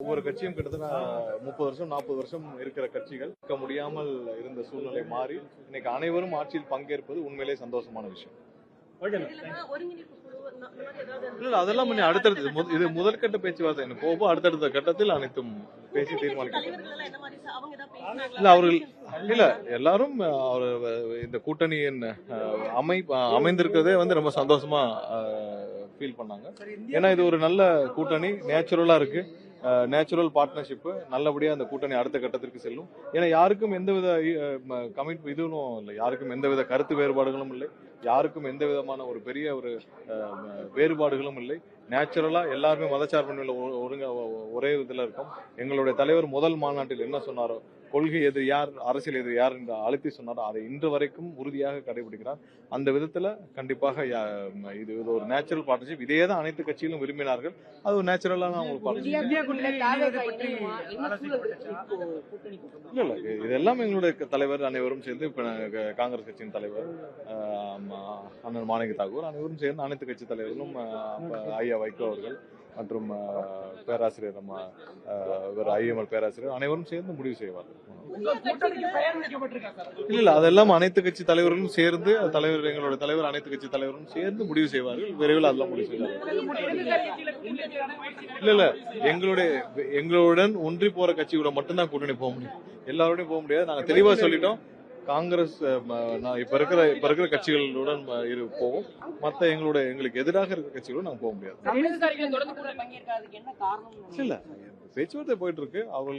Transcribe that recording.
ஒவ்வொரு கட்சியும் கிட்டத்தட்ட 30 வருஷம் 40 வருஷம் இருக்கிற கட்சிகள் இருக்க முடியாமல் இருந்த சூழ்நிலை மாறி இன்னைக்கு அனைவரும் ஆட்சியில் பங்கேற்பது உண்மையிலே சந்தோஷமான விஷயம். இல்ல அதெல்லாம் பண்ணி அடுத்தடுத்து இது முதற்கட்ட பேச்சுவார்த்தை எனக்கு போகும். அடுத்தடுத்த கட்டத்தில் அனைத்தும் பேசி தீர்மானிக்கும். இல்ல அவர்கள் இல்ல எல்லாரும் இந்த கூட்டணியின் அமைந்திருக்கிறதே ரொம்ப சந்தோஷமா ஃபீல் பண்ணாங்க. ஏன்னா இது ஒரு நல்ல கூட்டணி, நேச்சுரலா இருக்கு, நேச்சுரல் பார்ட்னர்ஷிப், நல்லபடியா அந்த கூட்டணி அடுத்த கட்டத்திற்கு செல்லும். ஏன்னா யாருக்கும் எந்தவித கமிட் இதுவும் இல்லை, யாருக்கும் எந்தவித கருத்து வேறுபாடுகளும் இல்லை, யாருக்கும் எந்த விதமான ஒரு பெரிய ஒரு வேறுபாடுகளும் இல்லை. நேச்சுரலா எல்லாருமே மதச்சார்பின்மையில ஒரே இதுல இருக்கும். எங்களுடைய தலைவர் முதல் மாநாட்டில் என்ன சொன்னாரோ, கொள்கை எதிரி யார், அரசியல் எதிரி யார் என்று அழுத்தி சொன்னாரோ அதை இன்று வரைக்கும் உறுதியாக கடைபிடிக்கிறார். அந்த விதத்துல கண்டிப்பாக இது ஒரு நேச்சுரல் பார்ட்னர்ஷிப். இதே தான் அனைத்து கட்சிகளும் விரும்பினார்கள். அது ஒரு நேச்சுரலான அவங்களுக்கு இல்ல இதெல்லாம் எங்களுடைய தலைவர் அனைவரும் சேர்ந்து இப்ப காங்கிரஸ் கட்சியின் தலைவர் அண்ணன் மாணிக்க தாகூர் அனைவரும் சேர்ந்து அனைத்து கட்சி தலைவர்களும் ஐயா வைகோ அவர்கள் மற்றும் பேராசிரியர் ஐஎம்எல் பேராசிரியர் அனைவரும் சேர்ந்து முடிவு செய்வார்கள். இல்ல அதெல்லாம் அனைத்து கட்சி தலைவர்களும் சேர்ந்து எங்களுடைய தலைவர் அனைத்து கட்சி தலைவரும் சேர்ந்து முடிவு செய்வார்கள். விரைவில் அதெல்லாம் முடிவு செய்வார்கள். இல்ல எங்களுடன் ஒன்றி போற கட்சியோட மட்டும்தான் கூட்டணி போக முடியும், எல்லாரோடையும் போக முடியாது. நாங்க தெளிவா சொல்லிட்டோம். காங்கிரஸ் இப்ப இருக்கிற கட்சிகளுடன் போவோம். மத்த எங்களுக்கு எதிராக இருக்கிற கட்சிகளுடன் நாங்க போக முடியாது. இல்ல பேச்சுவார்த்தை போயிட்டு இருக்கு. அவர்கள்